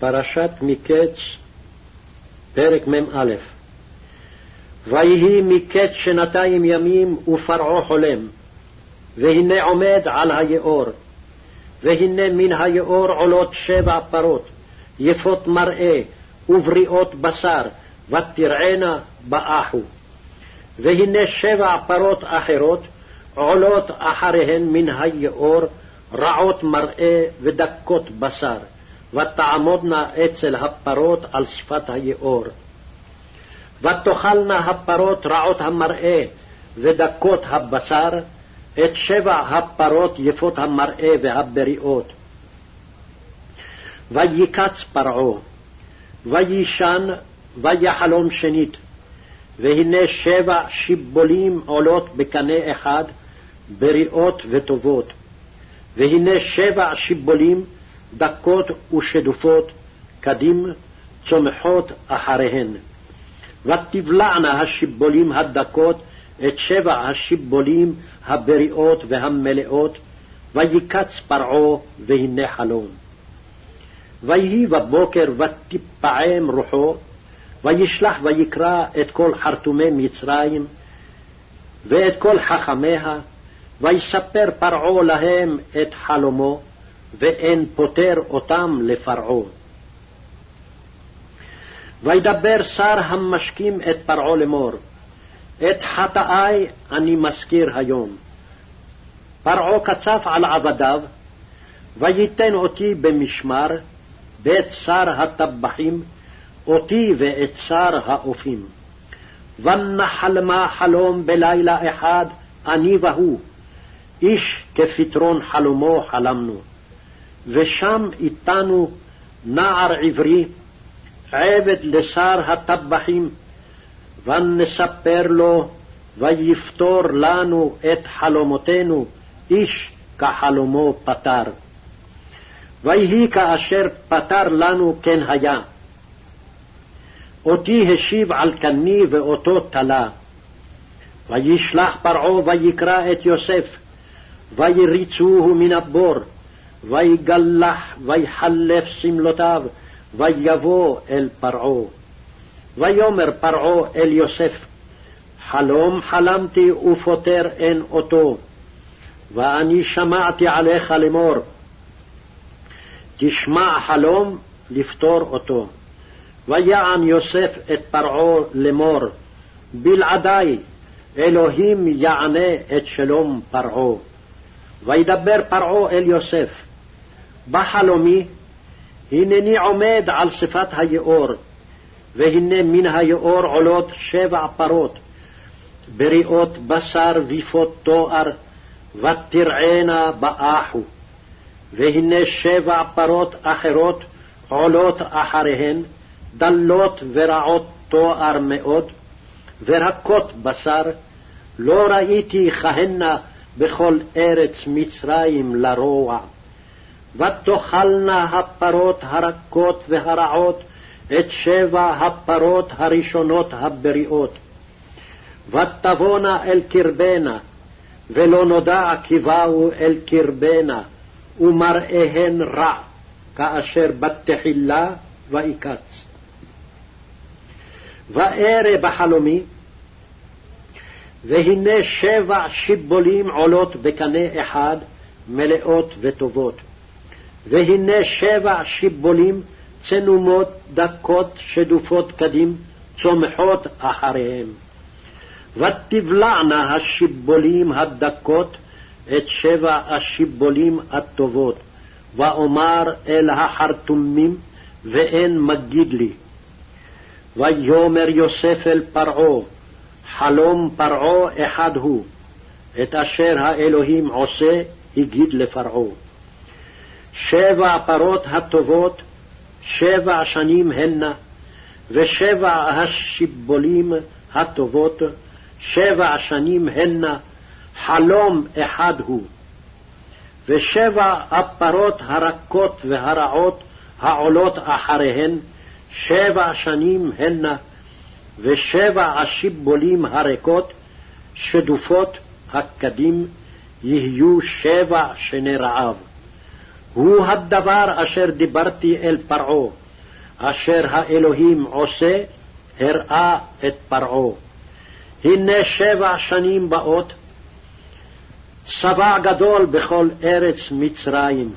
פרשת מקץ, פרק מ"א. ויהי מקץ 2 ימים ופרעה חולם, והנה עומד על היאור, והנה מן היאור עולות 7 פרות, יפות מראה ובריאות בשר, ותרענה באחו. והנה 7 פרות אחרות עולות אחריהן מן היאור, רעות מראה ודקות בשר, ותעמודנה אצל הפרות על שפת היאור. ותאכלנה הפרות רעות המראה ודקות הבשר את 7 הפרות יפות המראה והבריאות. ויקץ פרעה, וישן, ויחלום שנית, והנה 7 שיבולים עולות בקנה אחד, בריאות וטובות. והנה 7 שיבולים דקות ושדופות, קדים צומחות אחריהן. ותבלענה השיבולים הדקות את 7 השיבולים הבריאות והמלאות, ויקץ פרעה, והנה חלום. ויהי בבוקר ותפעם רוחו, וישלח ויקרא את כל חרטומי מצרים ואת כל חכמיה, ויספר פרעה להם את חלומו, ואין פותר אותם לפרעה. וידבר שר המשקים את פרעה לאמור, את חטאי אני מזכיר היום. פרעה קצף על עבדיו, ויתן אותי במשמר, בית שר הטבחים, אותי ואת שר האופים. ונחלמה חלום בלילה אחד, אני והוא, איש כפתרון חלומו חלמנו. ושם איתנו נער עברי, עבד לשר הטבחים, ונספר לו, ויפתור לנו את חלומותינו, איש כחלומו פתר. ויהי כאשר פתר לנו כן היה. אותי השיב על קני ואותו תלה. וישלח פרעה ויקרא את יוסף, ויריצוהו מן הבור, ויגלח ויחלף סמלותיו, ויבוא אל פרעה. ויאמר פרעה אל יוסף, חלום חלמתי ופותר אין אותו, ואני שמעתי עליך לאמור, תשמע חלום לפתור אותו. ויען יוסף את פרעה לאמור, בלעדי אלוהים יענה את שלום פרעה. וידבר פרעה אל יוסף, בחלומי הנני עומד על שפת היאור, והנה מן היאור עולות 7 פרות, בריאות בשר ויפות תואר, ותרענה באחו. והנה 7 פרות אחרות עולות אחריהן, דלות ורעות תואר מאוד, ורקות בשר, לא ראיתי כהנה בכל ארץ מצרים לרוע. ותאכלנה הפרות הרקות והרעות את 7 הפרות הראשונות הבריאות. ותבואנה אל קרבנה, ולא נודע כי באו אל קרבנה, ומראיהן רע, כאשר בתחילה ויקץ. וארא בחלומי, והנה 7 שיבולים עולות בקנה אחד, מלאות וטובות. והנה 7 שיבולים צנומות דקות שדופות קדים, צומחות אחריהם. ותבלענה השיבולים הדקות את 7 השיבולים הטובות, ואומר אל החרטומים, ואין מגיד לי. ויאמר יוסף אל פרעה, חלום פרעה אחד הוא, את אשר האלוהים עושה הגיד לפרעה. 7 פרות הטובות 7 שנים הנה, ו7 השיבולים הטובות 7 שנים הנה, חלום אחד הוא. ו7 הפרות הרכות והרעות העולות אחריהן 7 שנים הנה, ו7 השיבולים הריקות שדופות הקדים יהיו 7 שני רעב. הוא הדבר אשר דיברתי אל פרעה, אשר האלוהים עושה, הראה את פרעה. הנה 7 שנים באות, שבע גדול בכל ארץ מצרים,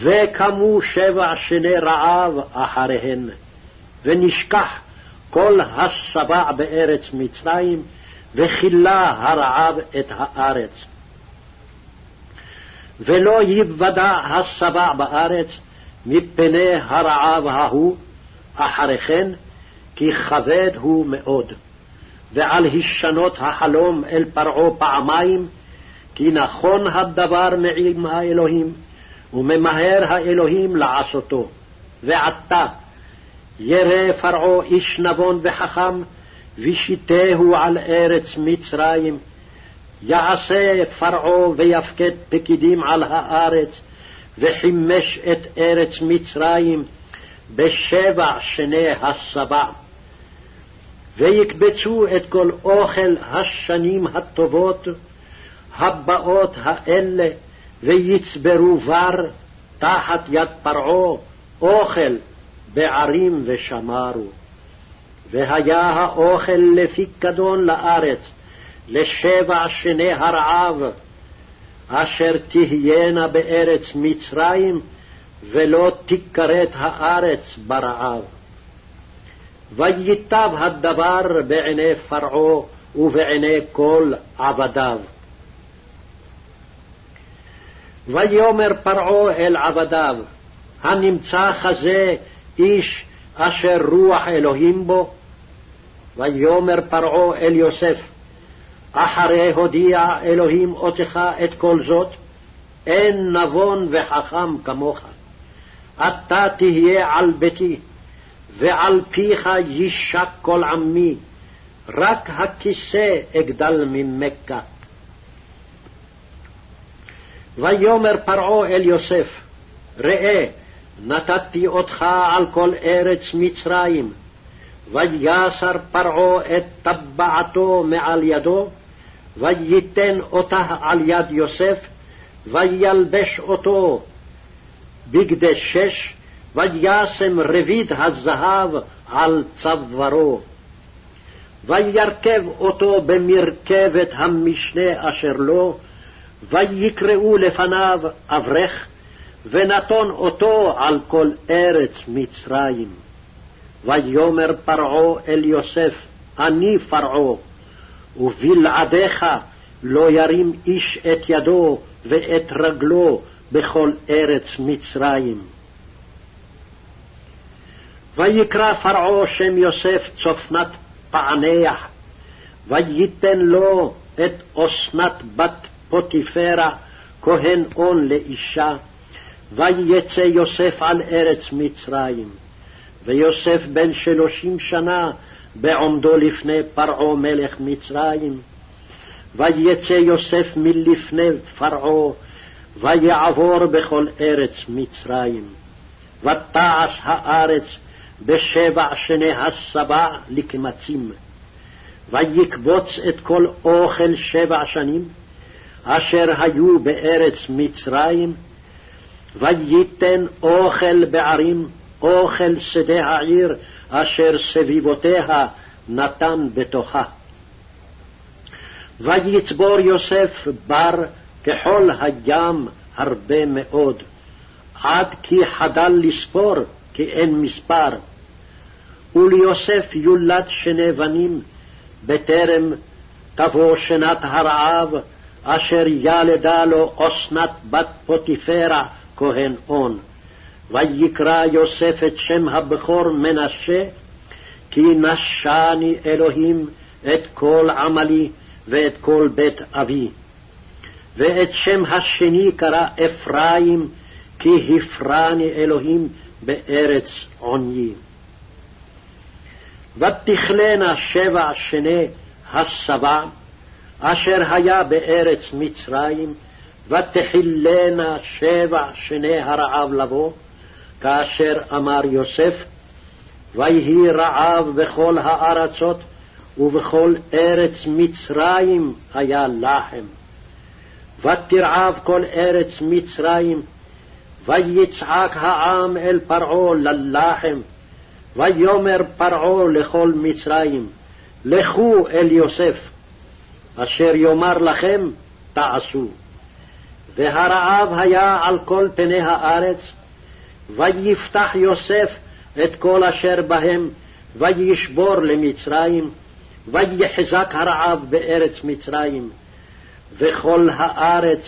וקמו 7 שני רעב אחריהן, ונשכח כל השבע בארץ מצרים, וכילה הרעב את הארץ. ולא יוודע השבע בארץ מפני הרעב ההוא אחרי כן, כי כבד הוא מאוד. ועל הישנות החלום אל פרעה פעמיים, כי נכון הדבר מעם האלוהים, וממהר האלוהים לעשותו. ועתה ירא פרעה איש נבון וחכם, ושיתהו על ארץ מצרים. יעשה פרעה ויפקד פקידים על הארץ, וחימש את ארץ מצרים ב7 שני השבע. ויקבצו את כל אוכל השנים הטובות הבאות האלה, ויצברו בר תחת יד פרעה אוכל בערים ושמרו. והיה האוכל לפיקדון לארץ, ל7 שני הרעב, אשר תהיינה בארץ מצרים, ולא תכרת הארץ ברעב. וייטב הדבר בעיני פרעה ובעיני כל עבדיו. ויאמר פרעה אל עבדיו, הנמצא כזה איש אשר רוח אלוהים בו? ויאמר פרעה אל יוסף, אחרי הודיע אלוהים אותך את כל זאת, אין נבון וחכם כמוך. אתה תהיה על ביתי, ועל פיך יישק כל עמי, רק הכיסא אגדל ממכה. ויאמר פרעה אל יוסף, ראה, נתתי אותך על כל ארץ מצרים. ויסר פרעה את טבעתו מעל ידו, וייתן אותה על יד יוסף, וילבש אותו בגדי 6, וישם רביד הזהב על צווארו. וירכב אותו במרכבת המשנה אשר לו, ויקראו לפניו אברך, ונתון אותו על כל ארץ מצרים. ויאמר פרעה אל יוסף, אני פרעה, ובלעדיך לא ירים איש את ידו ואת רגלו בכל ארץ מצרים. ויקרא פרעה שם יוסף צופנת פענח, וייתן לו את אסנת בת פוטיפרה כהן און לאישה, ויצא יוסף על ארץ מצרים. ויוסף בן 30 שנה בעומדו לפני פרעה מלך מצרים. ויצא יוסף מלפני פרעה, ויעבור בכל ארץ מצרים. ותעש הארץ ב7 שני השבע לקמצים. ויקבוץ את כל אוכל 7 שנים, אשר היו בארץ מצרים, וייתן אוכל בערים, אוכל שדה העיר, אשר סביבותיה נתן בתוכה. ויצבור יוסף בר כחול הים הרבה מאוד, עד כי חדל לספור, כי אין מספר. וליוסף יולד 2 בנים, בטרם תבוא שנת הרעב, אשר ילדה לו אסנת בת פוטיפרה כהן און. ויקרא יוסף את שם הבכור מנשה, כי נשני אלוהים את כל עמלי ואת כל בית אבי. ואת שם השני קרא אפרים, כי הפרני אלוהים בארץ עוני. ותכלנה 7 שני השבע, אשר היה בארץ מצרים, ותחילנה 7 שני הרעב לבוא, כאשר אמר יוסף, ויהי רעב בכל הארצות, ובכל ארץ מצרים היה לחם. ותרעב כל ארץ מצרים, ויצעק העם אל פרעה ללחם, ויאמר פרעה לכל מצרים, לכו אל יוסף, אשר יאמר לכם תעשו. והרעב היה על כל פני הארץ, ויפתח יוסף את כל אשר בהם, וישבור למצרים, ויחזק הרעב בארץ מצרים. וכל הארץ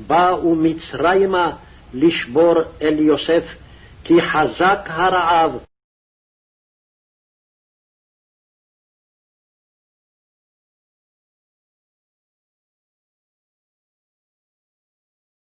באו מצרימה לשבור אל יוסף, כי חזק הרעב